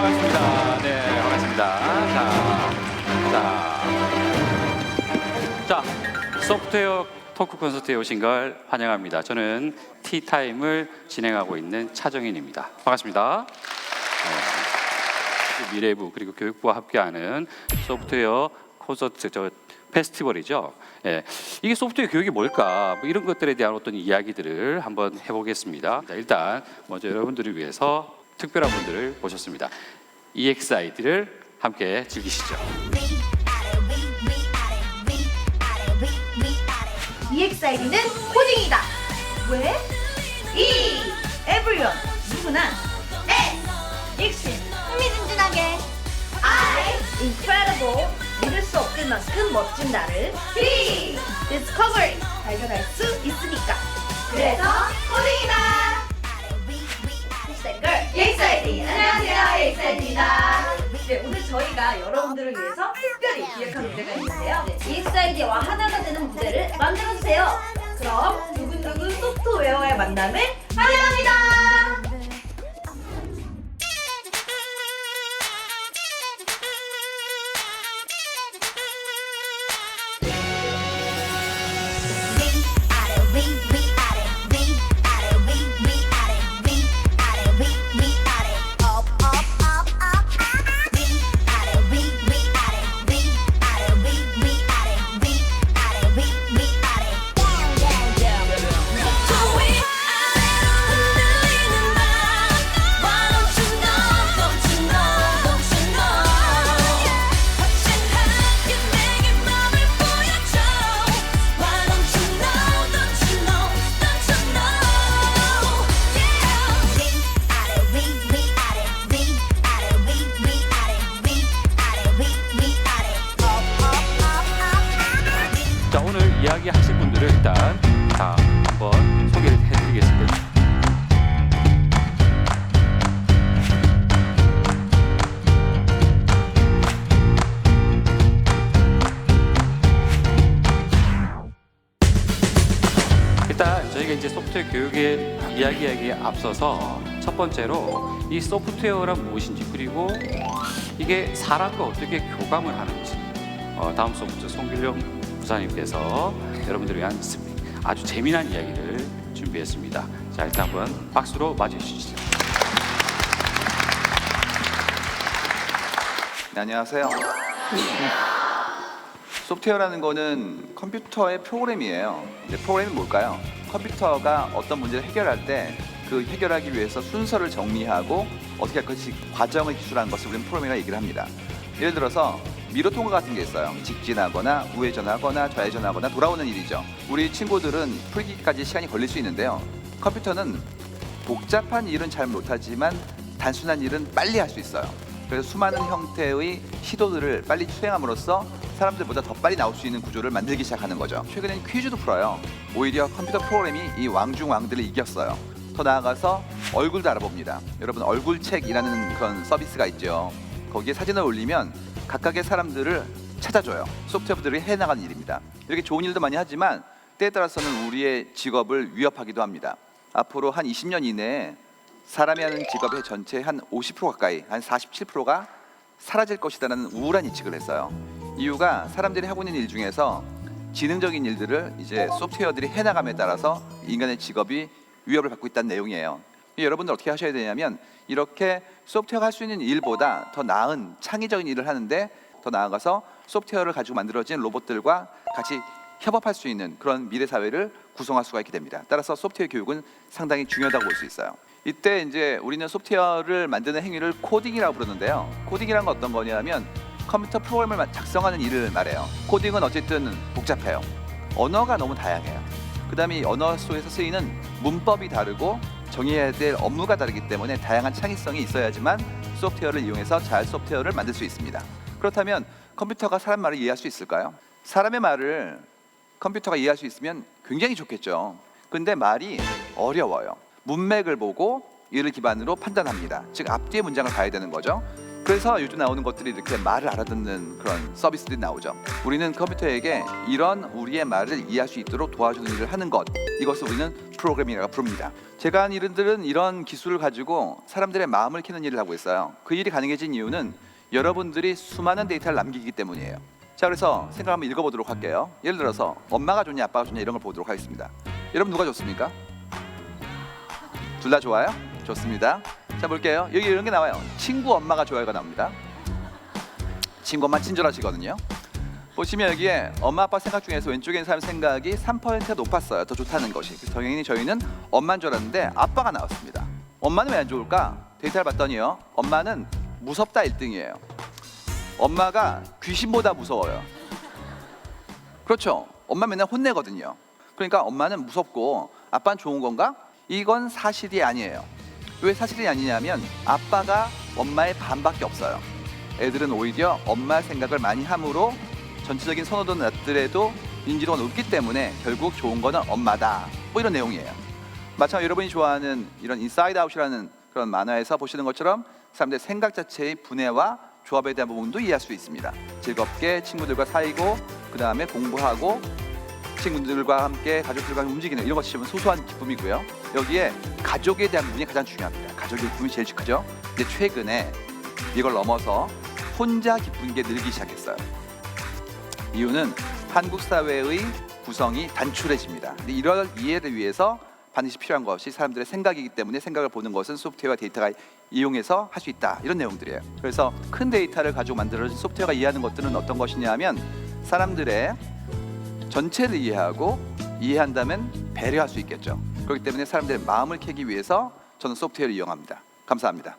반갑습니다. 네, 반갑습니다. 자, 소프트웨어 토크 콘서트에 오신 걸 환영합니다. 저는 티타임을 진행하고 있는 차정인입니다. 반갑습니다. 미래부 그리고 교육부와 함께하는 소프트웨어 콘서트 페스티벌이죠. 예, 이게 소프트웨어 교육이 뭘까? 뭐 이런 것들에 대한 어떤 이야기들을 한번 해보겠습니다. 자, 일단 먼저 여러분들을 위해서 특별한 분들을 모셨습니다. EXID를 함께 즐기시죠. EXID는 코딩이다. 왜? everyone 누구나. S 흥미진진하게. I incredible 믿을 수 없을 만큼 멋진 나를. D discovery 발견할 수 있으니까. 그래서 코딩이다. EXID 안녕하세요, EXID입니다. 네, 오늘 저희가 여러분들을 위해서 특별히 기획한 무대가 있는데요. EXID와 하나가 되는 무대를 만들어주세요. 그럼 두근두근 소프트웨어의 만남을 환영합니다. 자, 오늘 이야기 하실 분들을 일단 다 한번 소개를 해드리겠습니다. 일단 저희가 이제 소프트웨어 교육의 이야기하기에 앞서서 첫 번째로 이 소프트웨어란 무엇인지, 그리고 이게 사람과 어떻게 교감을 하는지 다음 소프트 송길령 부사님께서 여러분들을 위한 아주 재미난 이야기를 준비했습니다. 자, 일단 한번 박수로 맞이해 주시죠. 네, 안녕하세요. 소프트웨어라는 거는 컴퓨터의 프로그램이에요. 근데 프로그램이 뭘까요? 컴퓨터가 어떤 문제를 해결할 때 그 해결하기 위해서 순서를 정리하고 어떻게 할 것이 과정을 기술한 것을 우리는 프로그램이라고 얘기를 합니다. 예를 들어서 미로통과 같은 게 있어요. 직진하거나 우회전하거나 좌회전하거나 돌아오는 일이죠. 우리 친구들은 풀기까지 시간이 걸릴 수 있는데요. 컴퓨터는 복잡한 일은 잘 못하지만 단순한 일은 빨리 할 수 있어요. 그래서 수많은 형태의 시도들을 빨리 수행함으로써 사람들보다 더 빨리 나올 수 있는 구조를 만들기 시작하는 거죠. 최근엔 퀴즈도 풀어요. 오히려 컴퓨터 프로그램이 이 왕중왕들을 이겼어요. 더 나아가서 얼굴도 알아봅니다. 여러분, 얼굴책이라는 그런 서비스가 있죠. 거기에 사진을 올리면 각각의 사람들을 찾아줘요. 소프트웨어들이 해나가는 일입니다. 이렇게 좋은 일도 많이 하지만 때에 따라서는 우리의 직업을 위협하기도 합니다. 앞으로 한 20년 이내에 사람이 하는 직업의 전체의 한 50% 가까이, 한 47%가 사라질 것이라는 우울한 예측을 했어요. 이유가 사람들이 하고 있는 일 중에서 지능적인 일들을 이제 소프트웨어들이 해나감에 따라서 인간의 직업이 위협을 받고 있다는 내용이에요. 여러분들 어떻게 하셔야 되냐면, 이렇게 소프트웨어가 할 수 있는 일보다 더 나은 창의적인 일을 하는데, 더 나아가서 소프트웨어를 가지고 만들어진 로봇들과 같이 협업할 수 있는 그런 미래 사회를 구성할 수가 있게 됩니다. 따라서 소프트웨어 교육은 상당히 중요하다고 볼 수 있어요. 이때 이제 우리는 소프트웨어를 만드는 행위를 코딩이라고 부르는데요. 코딩이란 건 어떤 거냐면 컴퓨터 프로그램을 작성하는 일을 말해요. 코딩은 어쨌든 복잡해요. 언어가 너무 다양해요. 그 다음에 이 언어 속에서 쓰이는 문법이 다르고 정의해야 될 업무가 다르기 때문에 다양한 창의성이 있어야지만 소프트웨어를 이용해서 잘 소프트웨어를 만들 수 있습니다. 그렇다면 컴퓨터가 사람 말을 이해할 수 있을까요? 사람의 말을 컴퓨터가 이해할 수 있으면 굉장히 좋겠죠. 근데 말이 어려워요. 문맥을 보고 이를 기반으로 판단합니다. 즉 앞뒤의 문장을 봐야 되는 거죠. 그래서 요즘 나오는 것들이 이렇게 말을 알아듣는 그런 서비스들이 나오죠. 우리는 컴퓨터에게 이런 우리의 말을 이해할 수 있도록 도와주는 일을 하는 것, 이것을 우리는 프로그래밍이라고 부릅니다. 제가 한 일들은 이런 기술을 가지고 사람들의 마음을 캐는 일을 하고 있어요. 그 일이 가능해진 이유는 여러분들이 수많은 데이터를 남기기 때문이에요. 자, 그래서 생각 한번 읽어보도록 할게요. 예를 들어서 엄마가 좋냐 아빠가 좋냐 이런 걸 보도록 하겠습니다. 여러분 누가 좋습니까? 둘 다 좋아요? 좋습니다. 자, 볼게요. 여기 이런 게 나와요. 친구 엄마가 좋아요가 나옵니다. 친구 엄마 친절하시거든요. 보시면 여기에 엄마 아빠 생각 중에서 왼쪽에 있는 사람 생각이 3%가 높았어요. 더 좋다는 것이. 그래서 당연히 저희는 엄마인 줄 알았는데 아빠가 나왔습니다. 엄마는 왜 안 좋을까? 데이터를 봤더니요, 엄마는 무섭다 1등이에요. 엄마가 귀신보다 무서워요. 그렇죠. 엄마 맨날 혼내거든요. 그러니까 엄마는 무섭고 아빠는 좋은 건가? 이건 사실이 아니에요. 왜 사실이 아니냐면 아빠가 엄마의 반밖에 없어요. 애들은 오히려 엄마 생각을 많이 함으로 전체적인 선호도는 낮더라도 인지도가 높기 때문에 결국 좋은 거는 엄마다. 뭐 이런 내용이에요. 마찬가지로 여러분이 좋아하는 이런 인사이드 아웃이라는 그런 만화에서 보시는 것처럼 사람들의 생각 자체의 분해와 조합에 대한 부분도 이해할 수 있습니다. 즐겁게 친구들과 사이고 그 다음에 공부하고 친구들과 함께 가족들과 움직이는 이런 것이 소소한 기쁨이고요. 여기에 가족에 대한 부분이 가장 중요합니다. 가족의 기쁨이 제일 크죠. 근데 최근에 이걸 넘어서 혼자 기쁜 게 늘기 시작했어요. 이유는 한국 사회의 구성이 단출해집니다. 근데 이런 이해를 위해서 반드시 필요한 것이 사람들의 생각이기 때문에 생각을 보는 것은 소프트웨어와 데이터가 이용해서 할 수 있다. 이런 내용들이에요. 그래서 큰 데이터를 가지고 만들어진 소프트웨어가 이해하는 것들은 어떤 것이냐 하면 사람들의 전체를 이해하고 이해한다면 배려할 수 있겠죠. 그렇기 때문에 사람들의 마음을 캐기 위해서 저는 소프트웨어를 이용합니다. 감사합니다.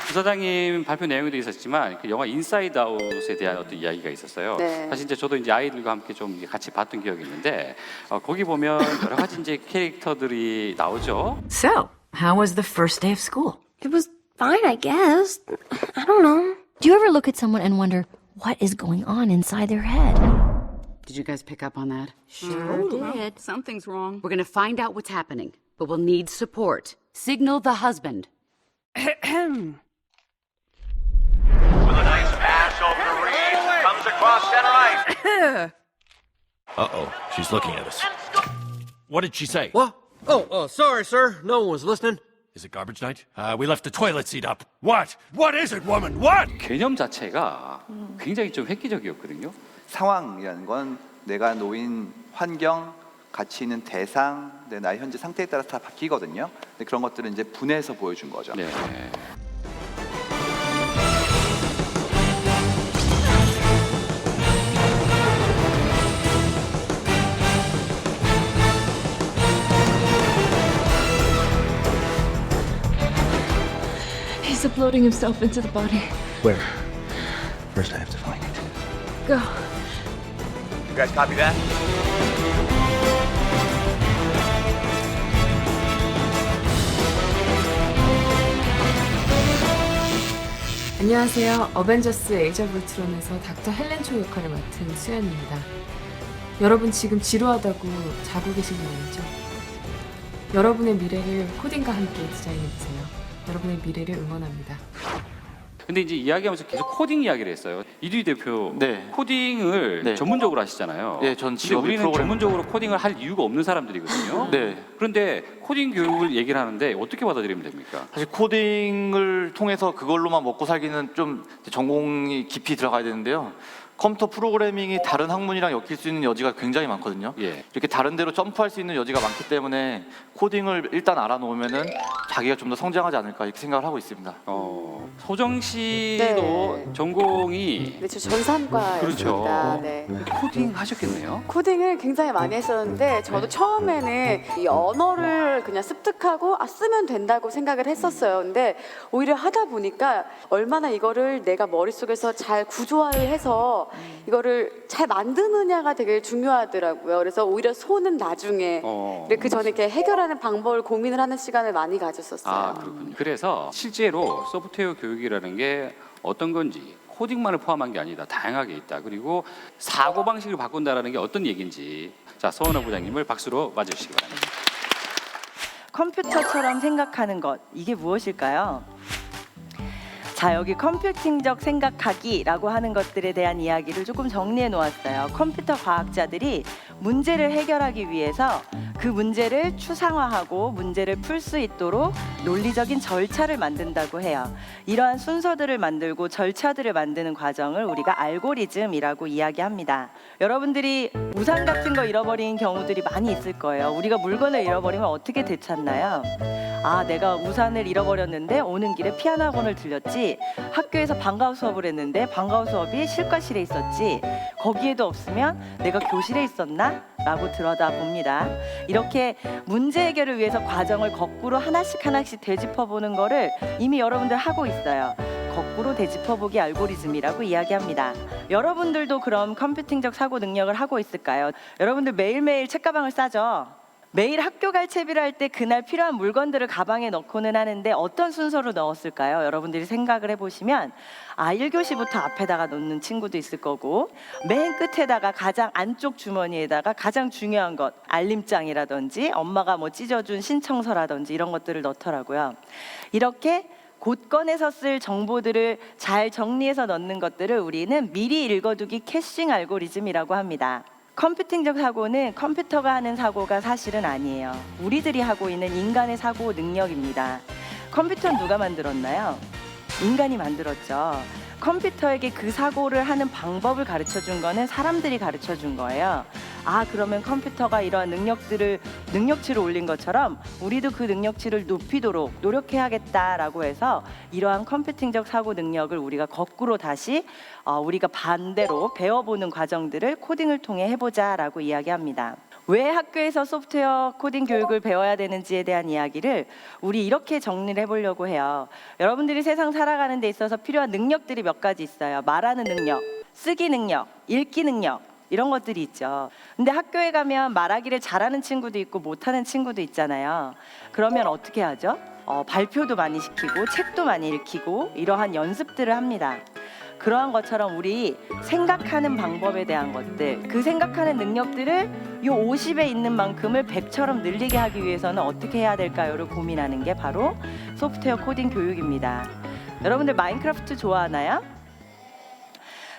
부사장님 발표 내용에도 있었지만 그 영화 인사이드 아웃에 대한 어떤 이야기가 있었어요. 네. 사실 이제 저도 이제 아이들과 함께 좀 같이 봤던 기억이 있는데 거기 보면 여러 가지 이제 캐릭터들이 나오죠. So, how was the first day of school? It was fine, I guess. I don't know. Do you ever look at someone and wonder what is going on inside their head? Did you guys pick up on that? Sure did. Something's wrong. We're gonna find out what's happening, but we'll need support. Signal the husband. With a nice pass over Reed, comes across center ice. Uh-oh, she's looking at us. What did she say? What? Oh, sorry, sir. No one was listening. Is it garbage night? We left the toilet seat up. What? What is it, woman? What? 개념 자체가 굉장히 좀 획기적이었거든요. 상황이라는 건 내가 놓인 환경, 같이 있는 대상, 나의 현재 상태에 따라서 다 바뀌거든요. 근데 그런 것들은 이제 분해해서 보여준 거죠. 네. He's uploading himself into the body. Where? First, I have to find it. Go. You guys copy that? 안녕하세요. 어벤져스 에이저 볼트론에서 닥터 헬렌 초 역할을 맡은 수연입니다. 여러분 지금 지루하다고 자고 계신 건 아니죠? 여러분의 미래를 코딩과 함께 디자인해주세요. 여러분의 미래를 응원합니다. 근데 이제 이야기하면서 계속 코딩 이야기를 했어요. 이두희 대표, 네. 코딩을 네. 전문적으로 하시잖아요. 네, 전 근데 직업이 우리는 프로그래머. 전문적으로 코딩을 할 이유가 없는 사람들이거든요. 네. 그런데 코딩 교육을 얘기를 하는데 어떻게 받아들이면 됩니까? 사실 코딩을 통해서 그걸로만 먹고 살기는 좀 전공이 깊이 들어가야 되는데요. 컴퓨터 프로그래밍이 다른 학문이랑 엮일 수 있는 여지가 굉장히 많거든요. 예. 이렇게 다른 데로 점프할 수 있는 여지가 많기 때문에 코딩을 일단 알아놓으면은 자기가 좀 더 성장하지 않을까 이렇게 생각을 하고 있습니다. 소정 씨도 네. 전공이 네, 저 전산과였습니다. 그렇죠. 네. 코딩 하셨겠네요. 코딩을 굉장히 많이 했었는데 저도 처음에는 이 언어를 그냥 습득하고 쓰면 된다고 생각을 했었어요. 근데 오히려 하다 보니까 얼마나 이거를 내가 머릿속에서 잘 구조화를 해서 이거를 잘 만드느냐가 되게 중요하더라고요. 그래서 오히려 손은 나중에 근데 그 전에 이렇게 해결하는 방법을 고민을 하는 시간을 많이 가졌었어요. 아, 그렇군요. 그래서 실제로 소프트웨어 교육이라는 게 어떤 건지 코딩만을 포함한 게 아니다. 다양하게 있다. 그리고 사고 방식을 바꾼다라는 게 어떤 얘기인지 자, 서원호 부장님을 박수로 맞아주시기 바랍니다. 컴퓨터처럼 생각하는 것, 이게 무엇일까요? 자, 여기 컴퓨팅적 생각하기라고 하는 것들에 대한 이야기를 조금 정리해 놓았어요. 컴퓨터 과학자들이 문제를 해결하기 위해서 그 문제를 추상화하고 문제를 풀 수 있도록 논리적인 절차를 만든다고 해요. 이러한 순서들을 만들고 절차들을 만드는 과정을 우리가 알고리즘이라고 이야기합니다. 여러분들이 우산 같은 거 잃어버린 경우들이 많이 있을 거예요. 우리가 물건을 잃어버리면 어떻게 되찾나요? 아, 내가 우산을 잃어버렸는데 오는 길에 피아노 학원을 들렸지, 학교에서 방과후 수업을 했는데 방과후 수업이 실과실에 있었지, 거기에도 없으면 내가 교실에 있었나? 라고 들여다봅니다. 이렇게 문제 해결을 위해서 과정을 거꾸로 하나씩 되짚어보는 거를 이미 여러분들 하고 있어요. 거꾸로 되짚어보기 알고리즘이라고 이야기합니다. 여러분들도 그럼 컴퓨팅적 사고 능력을 하고 있을까요? 여러분들 매일매일 책가방을 싸죠? 매일 학교 갈 채비를 할 때 그날 필요한 물건들을 가방에 넣고는 하는데 어떤 순서로 넣었을까요? 여러분들이 생각을 해보시면 1교시부터 앞에다가 놓는 친구도 있을 거고, 맨 끝에다가 가장 안쪽 주머니에다가 가장 중요한 것, 알림장이라든지 엄마가 뭐 찢어준 신청서라든지 이런 것들을 넣더라고요. 이렇게 곳건에서 쓸 정보들을 잘 정리해서 넣는 것들을 우리는 미리 읽어두기 캐싱 알고리즘이라고 합니다. 컴퓨팅적 사고는 컴퓨터가 하는 사고가 사실은 아니에요. 우리들이 하고 있는 인간의 사고 능력입니다. 컴퓨터는 누가 만들었나요? 인간이 만들었죠. 컴퓨터에게 그 사고를 하는 방법을 가르쳐준 거는 사람들이 가르쳐준 거예요. 아, 그러면 컴퓨터가 이러한 능력치를 올린 것처럼 우리도 그 능력치를 높이도록 노력해야겠다라고 해서 이러한 컴퓨팅적 사고 능력을 우리가 거꾸로 다시 우리가 반대로 배워보는 과정들을 코딩을 통해 해보자라고 이야기합니다. 왜 학교에서 소프트웨어 코딩 교육을 배워야 되는지에 대한 이야기를 우리 이렇게 정리를 해보려고 해요. 여러분들이 세상 살아가는 데 있어서 필요한 능력들이 몇 가지 있어요. 말하는 능력, 쓰기 능력, 읽기 능력, 이런 것들이 있죠. 근데 학교에 가면 말하기를 잘하는 친구도 있고 못하는 친구도 있잖아요. 그러면 어떻게 하죠? 발표도 많이 시키고 책도 많이 읽히고 이러한 연습들을 합니다. 그러한 것처럼 우리 생각하는 방법에 대한 것들, 그 생각하는 능력들을 요 50에 있는 만큼을 100처럼 늘리게 하기 위해서는 어떻게 해야 될까요를 고민하는 게 바로 소프트웨어 코딩 교육입니다. 여러분들 마인크래프트 좋아하나요?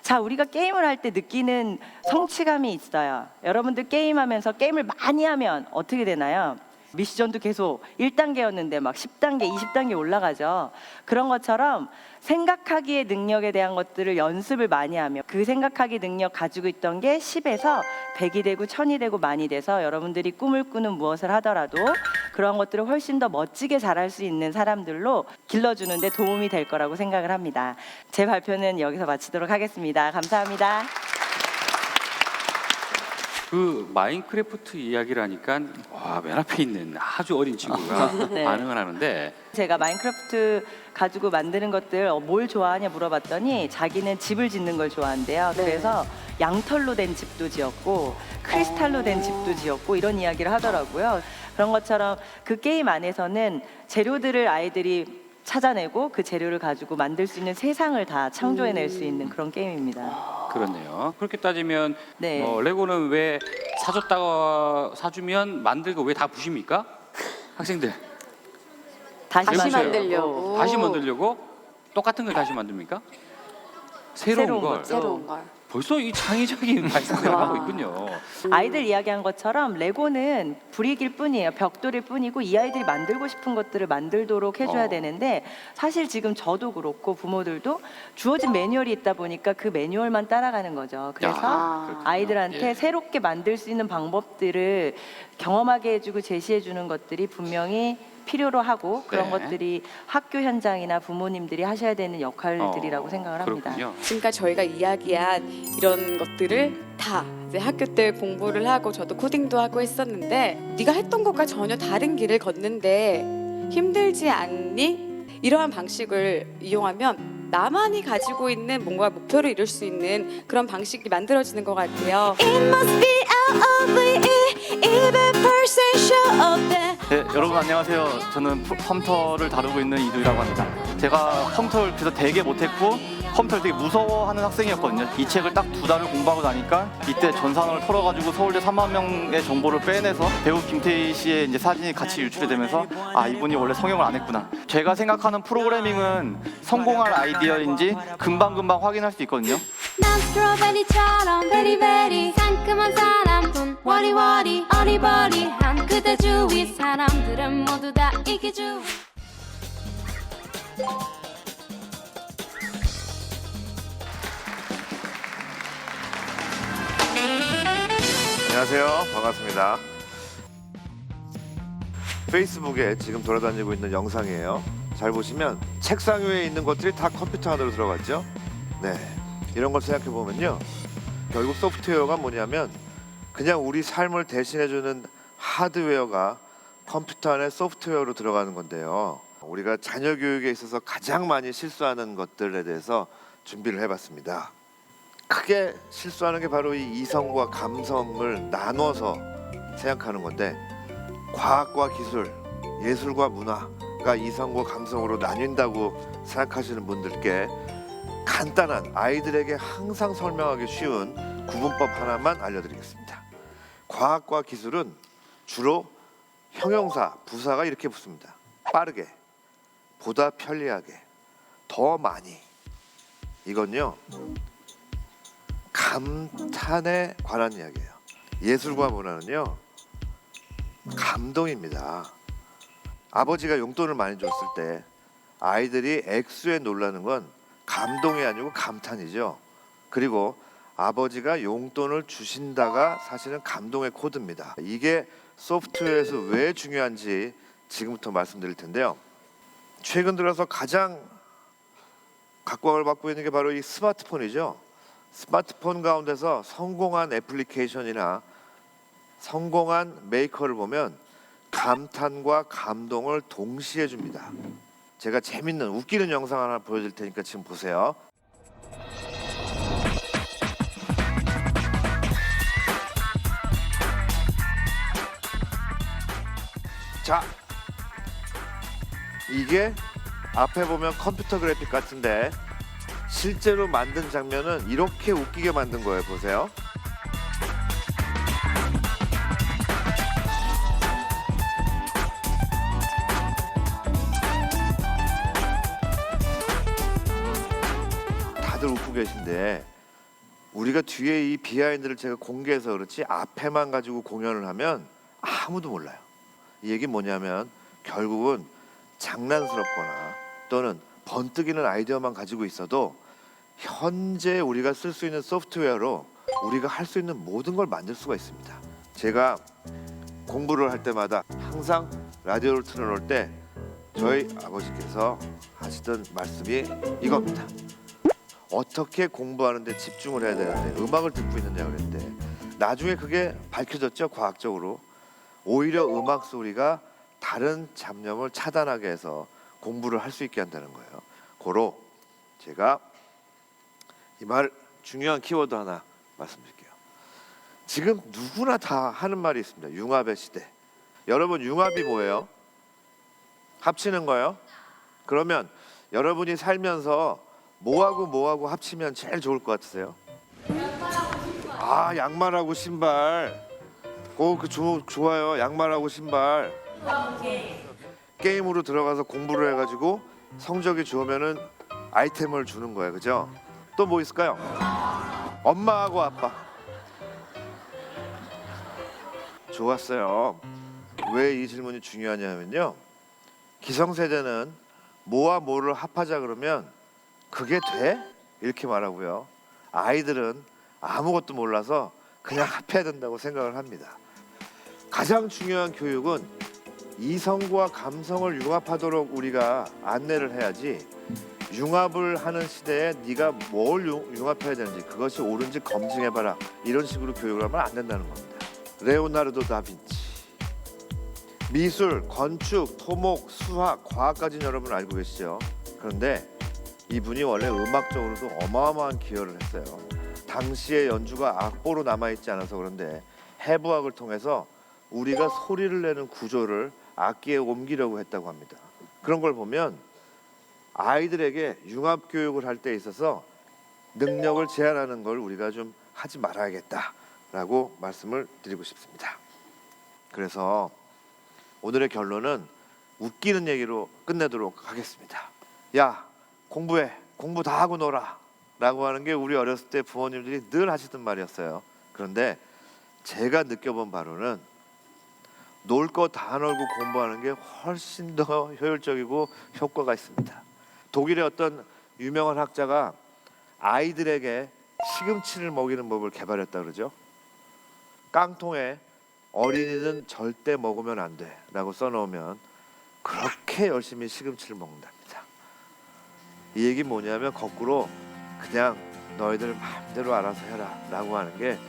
자, 우리가 게임을 할 때 느끼는 성취감이 있어요. 여러분들 게임하면서 게임을 많이 하면 어떻게 되나요? 미션도 계속 1단계였는데 막 10단계, 20단계 올라가죠. 그런 것처럼 생각하기의 능력에 대한 것들을 연습을 많이 하며 그 생각하기 능력 가지고 있던 게 10에서 100이 되고 1000이 되고 만이 돼서 여러분들이 꿈을 꾸는 무엇을 하더라도 그런 것들을 훨씬 더 멋지게 잘할 수 있는 사람들로 길러주는 데 도움이 될 거라고 생각을 합니다. 제 발표는 여기서 마치도록 하겠습니다. 감사합니다. 그 마인크래프트 이야기를 하니까 맨 앞에 있는 아주 어린 친구가 네. 반응을 하는데, 제가 마인크래프트 가지고 만드는 것들 뭘 좋아하냐 물어봤더니 자기는 집을 짓는 걸 좋아한대요. 네. 그래서 양털로 된 집도 지었고 크리스탈로 된 집도 지었고 이런 이야기를 하더라고요. 그런 것처럼 그 게임 안에서는 재료들을 아이들이 찾아내고 그 재료를 가지고 만들 수 있는 세상을 다 창조해낼 수 있는 그런 게임입니다. 그렇네요. 그렇게 따지면 네. 레고는 왜 사주면 만들고 왜 다 부십니까? 학생들 다시 해보세요. 만들려고. 다시 만들려고 똑같은 걸 다시 만듭니까? 새로운 걸. 새로운 걸. 벌써 이 창의적인 발상을 하고 있군요. 아이들 이야기한 것처럼 레고는 불이길 뿐이에요. 벽돌일 뿐이고 이 아이들이 만들고 싶은 것들을 만들도록 해줘야 되는데, 사실 지금 저도 그렇고 부모들도 주어진 매뉴얼이 있다 보니까 그 매뉴얼만 따라가는 거죠. 그래서 그렇군요. 아이들한테 예. 새롭게 만들 수 있는 방법들을 경험하게 해주고 제시해주는 것들이 분명히 필요로 하고 그런 네. 것들이 학교 현장이나 부모님들이 하셔야 되는 역할들이라고 생각을 합니다. 그렇군요. 지금까지 저희가 이야기한 이런 것들을 다 이제 학교 때 공부를 하고 저도 코딩도 하고 했었는데, 네가 했던 것과 전혀 다른 길을 걷는데 힘들지 않니? 이러한 방식을 이용하면 나만이 가지고 있는 뭔가 목표를 이룰 수 있는 그런 방식이 만들어지는 것 같아요. 네, 여러분 안녕하세요. 저는 컴퓨터를 다루고 있는 이두이라고 합니다. 제가 컴퓨터를 그래서 되게 못했고 컴퓨터를 되게 무서워하는 학생이었거든요. 이 책을 딱 2달을 공부하고 나니까 이때 전산을 털어가지고 서울대 3만 명의 정보를 빼내서 배우 김태희 씨의 이제 사진이 같이 유출이 되면서 이분이 원래 성형을 안 했구나. 제가 생각하는 프로그래밍은 성공할 아이디어인지 금방금방 확인할 수 있거든요. 난 스트로베리처럼 베리베리 상큼한 사람 돈 워리워리 어리버리한 그대 주위 사람들은 모두 다 이기주. 안녕하세요. 반갑습니다. 페이스북에 지금 돌아다니고 있는 영상이에요. 잘 보시면 책상 위에 있는 것들이 다 컴퓨터 안으로 들어갔죠. 네, 이런 걸 생각해 보면요, 결국 소프트웨어가 뭐냐면 그냥 우리 삶을 대신해주는 하드웨어가 컴퓨터 안에 소프트웨어로 들어가는 건데요. 우리가 자녀 교육에 있어서 가장 많이 실수하는 것들에 대해서 준비를 해봤습니다. 크게 실수하는 게 바로 이 이성과 감성을 나눠서 생각하는 건데, 과학과 기술, 예술과 문화가 이성과 감성으로 나뉜다고 생각하시는 분들께 간단한, 아이들에게 항상 설명하기 쉬운 구분법 하나만 알려드리겠습니다. 과학과 기술은 주로 형용사, 부사가 이렇게 붙습니다. 빠르게, 보다 편리하게, 더 많이. 이건요, 감탄에 관한 이야기예요. 예술과 문화는요, 감동입니다. 아버지가 용돈을 많이 줬을 때 아이들이 액수에 놀라는 건 감동이 아니고 감탄이죠. 그리고 아버지가 용돈을 주신다가 사실은 감동의 코드입니다. 이게 소프트웨어에서 왜 중요한지 지금부터 말씀드릴 텐데요. 최근 들어서 가장 각광을 받고 있는 게 바로 이 스마트폰이죠. 스마트폰 가운데서 성공한 애플리케이션이나 성공한 메이커를 보면 감탄과 감동을 동시에 줍니다. 제가 재밌는 웃기는 영상 하나 보여드릴 테니까 지금 보세요. 자, 이게 앞에 보면 컴퓨터 그래픽 같은데 실제로 만든 장면은 이렇게 웃기게 만든 거예요. 보세요. 다들 웃고 계신데 우리가 뒤에 이 비하인드를 제가 공개해서 그렇지 앞에만 가지고 공연을 하면 아무도 몰라요. 이 얘기 뭐냐면 결국은 장난스럽거나 또는 번뜩이는 아이디어만 가지고 있어도 현재 우리가 쓸 수 있는 소프트웨어로 우리가 할 수 있는 모든 걸 만들 수가 있습니다. 제가 공부를 할 때마다 항상 라디오를 틀어놓을 때 저희 아버지께서 하시던 말씀이 이겁니다. 어떻게 공부하는데 집중을 해야 되는데 음악을 듣고 있느냐 그랬는데 나중에 그게 밝혀졌죠. 과학적으로 오히려 음악 소리가 다른 잡념을 차단하게 해서 공부를 할 수 있게 한다는 거예요. 고로 제가 이 말 중요한 키워드 하나 말씀드릴게요. 지금 누구나 다 하는 말이 있습니다. 융합의 시대. 여러분, 융합이 뭐예요? 합치는 거예요? 그러면 여러분이 살면서 뭐하고 합치면 제일 좋을 것 같으세요? 아, 양말하고 신발. 좋아요. 양말하고 신발. 게임으로 들어가서 공부를 해가지고 성적이 좋으면은 아이템을 주는 거예요. 그죠? 또 뭐 있을까요? 엄마하고 아빠. 좋았어요. 왜 이 질문이 중요하냐면요, 기성세대는 뭐와 뭐를 합하자 그러면 그게 돼? 이렇게 말하고요, 아이들은 아무것도 몰라서 그냥 합해야 된다고 생각을 합니다. 가장 중요한 교육은 이성과 감성을 융합하도록 우리가 안내를 해야지, 융합을 하는 시대에 네가 뭘 융합해야 되는지 그것이 옳은지 검증해봐라 이런 식으로 교육을 하면 안 된다는 겁니다. 레오나르도 다빈치. 미술, 건축, 토목, 수학, 과학까지는 여러분 알고 계시죠? 그런데 이분이 원래 음악적으로도 어마어마한 기여를 했어요. 당시의 연주가 악보로 남아있지 않아서 그런데 해부학을 통해서 우리가 소리를 내는 구조를 악기에 옮기려고 했다고 합니다. 그런 걸 보면 아이들에게 융합 교육을 할 때 있어서 능력을 제한하는 걸 우리가 좀 하지 말아야겠다라고 말씀을 드리고 싶습니다. 그래서 오늘의 결론은 웃기는 얘기로 끝내도록 하겠습니다. 야, 공부해. 공부 다 하고 놀아. 라고 하는 게 우리 어렸을 때 부모님들이 늘 하시던 말이었어요. 그런데 제가 느껴본 바로는 놀 거 다 놀고 공부하는 게 훨씬 더 효율적이고 효과가 있습니다. 독일의 어떤 유명한 학자가 아이들에게 시금치를 먹이는 법을 개발했다 그러죠. 깡통에 어린이는 절대 먹으면 안 돼 라고 써놓으면 그렇게 열심히 시금치를 먹는답니다. 이 얘기 뭐냐면 거꾸로 그냥 너희들 마음대로 알아서 해라 라고 하는 게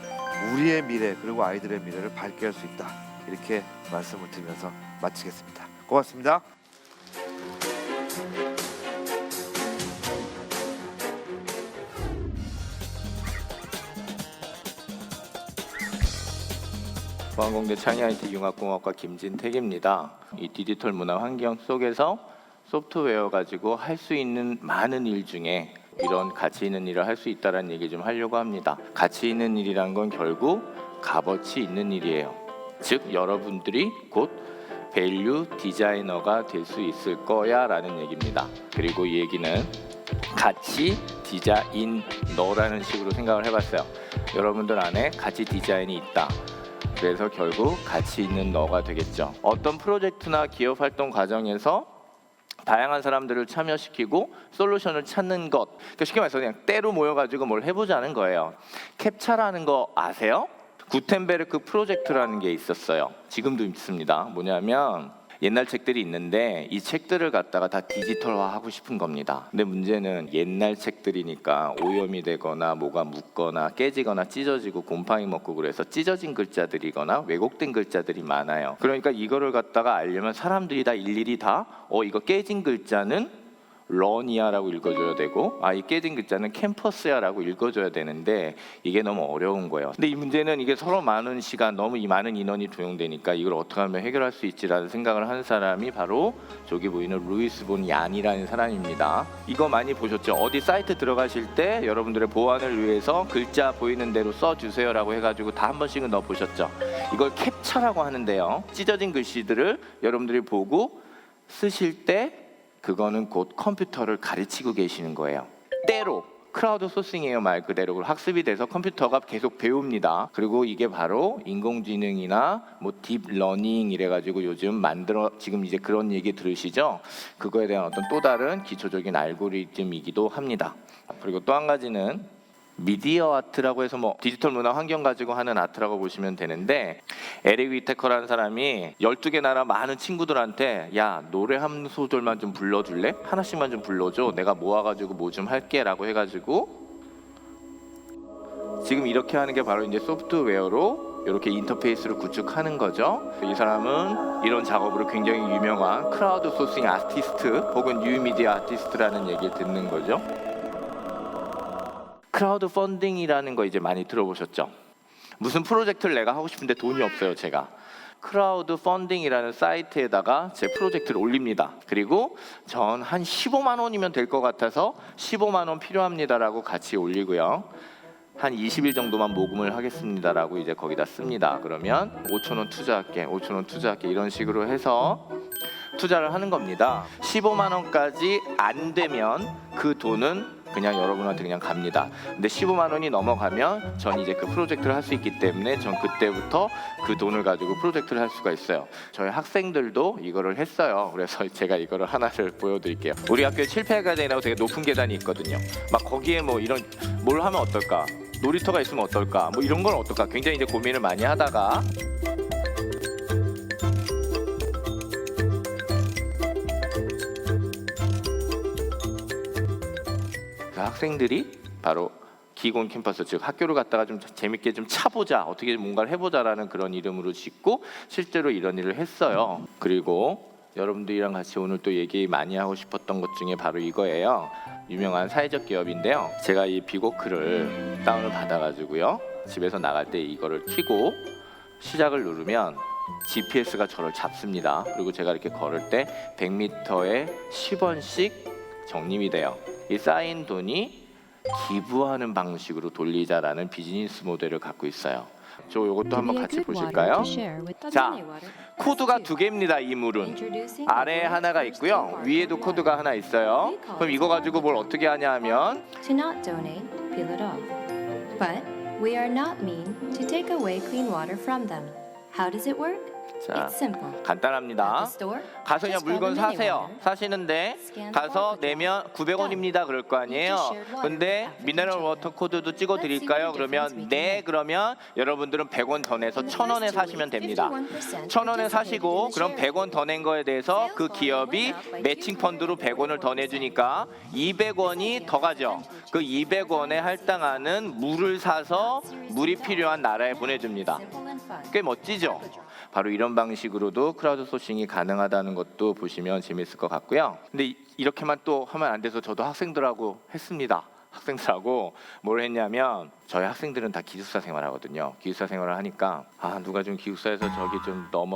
우리의 미래 그리고 아이들의 미래를 밝게 할 수 있다. 이렇게 말씀을 드리면서 마치겠습니다. 고맙습니다. 포항공대 창의IT 융합공학과 김진택입니다. 이 디지털 문화 환경 속에서 소프트웨어 가지고 할 수 있는 많은 일 중에 이런 가치 있는 일을 할 수 있다는 얘기 좀 하려고 합니다. 가치 있는 일이란 건 결국 값어치 있는 일이에요. 즉 여러분들이 곧 밸류 디자이너가 될 수 있을 거야 라는 얘기입니다. 그리고 이 얘기는 가치 디자인너라는 식으로 생각을 해봤어요. 여러분들 안에 가치 디자인이 있다. 그래서 결국 가치 있는 너가 되겠죠. 어떤 프로젝트나 기업 활동 과정에서 다양한 사람들을 참여시키고 솔루션을 찾는 것. 그러니까 쉽게 말해서 그냥 때로 모여가지고 뭘 해보자는 거예요. 캡차라는 거 아세요? 구텐베르크 프로젝트라는 게 있었어요. 지금도 있습니다. 뭐냐면 옛날 책들이 있는데 이 책들을 갖다가 다 디지털화하고 싶은 겁니다. 근데 문제는 옛날 책들이니까 오염이 되거나 뭐가 묻거나 깨지거나 찢어지고 곰팡이 먹고 그래서 찢어진 글자들이거나 왜곡된 글자들이 많아요. 그러니까 이거를 갖다가 알려면 사람들이 다 일일이 다 이거 깨진 글자는 러니아라고 읽어줘야 되고 이 깨진 글자는 캠퍼스야라고 읽어줘야 되는데 이게 너무 어려운 거예요. 근데 이 문제는 이게 서로 많은 시간 너무 이 많은 인원이 도용되니까 이걸 어떻게 하면 해결할 수 있지라는 생각을 하는 사람이 바로 저기 보이는 루이스 본 얀이라는 사람입니다. 이거 많이 보셨죠? 어디 사이트 들어가실 때 여러분들의 보안을 위해서 글자 보이는 대로 써주세요라고 해가지고 다 한 번씩은 넣어보셨죠? 이걸 캡처라고 하는데요. 찢어진 글씨들을 여러분들이 보고 쓰실 때 그거는 곧 컴퓨터를 가르치고 계시는 거예요. 때로 크라우드 소싱이에요. 말 그대로 학습이 돼서 컴퓨터가 계속 배웁니다. 그리고 이게 바로 인공지능이나 뭐 딥러닝 이래가지고 요즘 지금 이제 그런 얘기 들으시죠? 그거에 대한 어떤 또 다른 기초적인 알고리즘이기도 합니다. 그리고 또 한 가지는 미디어 아트라고 해서 뭐 디지털 문화 환경 가지고 하는 아트라고 보시면 되는데 에릭 위테커라는 사람이 12개 나라 많은 친구들한테 야 노래 한 소절만 좀 불러줄래? 하나씩만 좀 불러줘. 내가 모아가지고 뭐 좀 할게 라고 해가지고 지금 이렇게 하는 게 바로 이제 소프트웨어로 이렇게 인터페이스를 구축하는 거죠. 이 사람은 이런 작업으로 굉장히 유명한 크라우드 소싱 아티스트 혹은 뉴미디어 아티스트라는 얘기를 듣는 거죠. 크라우드 펀딩이라는 거 이제 많이 들어보셨죠? 무슨 프로젝트를 내가 하고 싶은데 돈이 없어요, 제가. 크라우드 펀딩이라는 사이트에다가 제 프로젝트를 올립니다. 그리고 전 한 15만 원이면 될 것 같아서 15만 원 필요합니다라고 같이 올리고요. 한 20일 정도만 모금을 하겠습니다라고 이제 거기다 씁니다. 그러면 5천 원 투자할게, 5천 원 투자할게 이런 식으로 해서 투자를 하는 겁니다. 15만 원까지 안 되면 그 돈은 그냥 여러분한테 그냥 갑니다. 근데 15만 원이 넘어가면 전 이제 그 프로젝트를 할 수 있기 때문에 전 그때부터 그 돈을 가지고 프로젝트를 할 수가 있어요. 저희 학생들도 이거를 했어요. 그래서 제가 이거를 하나를 보여드릴게요. 우리 학교에 700계단이라고 되게 높은 계단이 있거든요. 막 거기에 뭐 이런 뭘 하면 어떨까? 놀이터가 있으면 어떨까? 뭐 이런 건 어떨까? 굉장히 이제 고민을 많이 하다가 학생들이 바로 기본 캠퍼스 즉 학교를 갖다가 좀 재밌게 좀 차보자 어떻게 뭔가를 해보자라는 그런 이름으로 짓고 실제로 이런 일을 했어요. 그리고 여러분들이랑 같이 오늘 또 얘기 많이 하고 싶었던 것 중에 바로 이거예요. 유명한 사회적 기업인데요. 제가 이 비고크를 다운을 받아가지고요. 집에서 나갈 때 이거를 켜고 시작을 누르면 GPS가 저를 잡습니다. 그리고 제가 이렇게 걸을 때 100m에 10원씩 적립이 돼요. 이 쌓인 돈이 기부하는 방식으로 돌리자라는 비즈니스 모델을 갖고 있어요. 저 요것도 한번 같이 보실까요? 자, 코드가 2개입니다. 이 물은 아래에 하나가 있고요, 위에도 코드가 하나 있어요. 그럼 이거 가지고 뭘 어떻게 하냐 하면 To not donate, peel it off. But we are not mean to take away clean water from them. How does it work? 자, It's simple. 간단합니다. 가서 그냥 물건 사세요. 사시는데 가서 내면 900원입니다 그럴 거 아니에요. 근데 미네랄 워터 코드도 찍어 드릴까요? 그러면 네, 그러면 여러분들은 100원 더 내서 1,000원에 사시면 됩니다. 1,000원에 사시고 그럼 100원 더 낸 거에 대해서 그 기업이 매칭 펀드로 100원을 더 내주니까 200원이 더 가죠. 그 200원에 할당하는 물을 사서 물이 필요한 나라에 보내줍니다. 꽤 멋지죠? 바로 이런 방식으로도 크라우드 소싱이 가능하다는 것도 보시면 재밌을 것 같고요. 근데 이렇게만 또 하면 안 돼서 저도 학생들하고 했습니다. 학생들하고 뭘 했냐면, 저희 학생들은 다 기숙사 생활하거든요. 기숙사 생활을 하니까 누가 좀 기숙사에서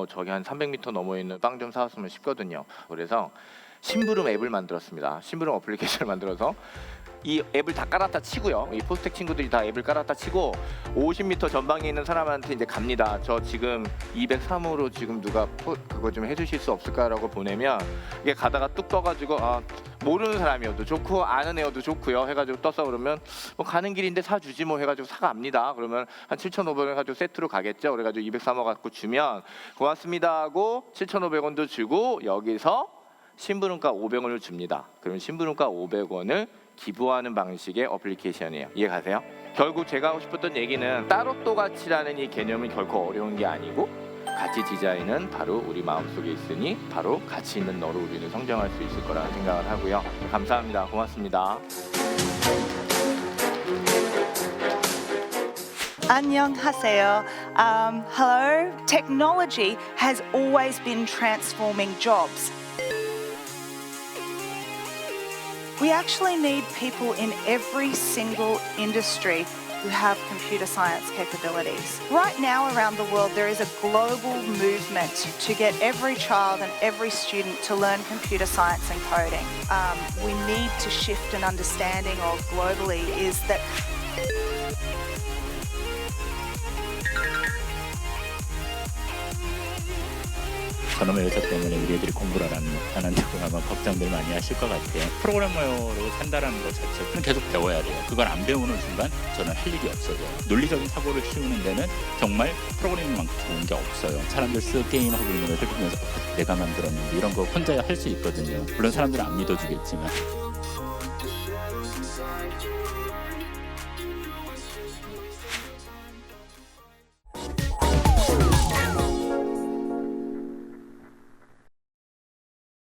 저기 한 300m 넘어 있는 빵 좀 사왔으면 싶거든요. 그래서 심부름 앱을 만들었습니다. 심부름 어플리케이션을 만들어서 이 앱을 다 깔았다 치고요. 이 포스텍 친구들이 다 앱을 깔았다 치고 50m 전방에 있는 사람한테 이제 갑니다. 저 지금 203호로 지금 누가 그거 좀 해주실 수 없을까라고 보내면, 이게 가다가 뚝 떠가지고 모르는 사람이어도 좋고 아는 애여도 좋고요 해가지고 떴어. 그러면 뭐 가는 길인데 사주지 뭐 해가지고 사갑니다. 그러면 한 7,500원 해가지고 세트로 가겠죠. 그래가지고 203호 갖고 주면 고맙습니다 하고 7,500원도 주고 여기서 심부름가 500원을 줍니다. 그러면 심부름가 500원을 기부하는 방식의 어플리케이션이에요. 이해 가세요? 결국 제가 하고 싶었던 얘기는 따로 또 가치라는 이 개념은 결코 어려운 게 아니고, 가치 디자인은 바로 우리 마음속에 있으니 바로 가치 있는 너로 우리는 성장할 수 있을 거라는 생각을 하고요. 감사합니다. 고맙습니다. 안녕하세요. Hello. Technology has always been transforming jobs. We actually need people in every single industry who have computer science capabilities. Right now around the world there is a global movement to get every child and every student to learn computer science and coding. We need to shift an understanding of globally is that 저놈의 여자 때문에 우리 애들이 공부를 안 한다고 아마 걱정들 많이 하실 것 같아요. 프로그래머로 산다라는 것 자체는 계속 배워야 돼요. 그걸 안 배우는 순간 저는 할 일이 없어져요. 논리적인 사고를 키우는 데는 정말 프로그래밍만큼 좋은 게 없어요. 사람들 게임하고 있는 걸 보면서 내가 만들었는데 이런 거 혼자 할 수 있거든요. 물론 사람들은 안 믿어주겠지만.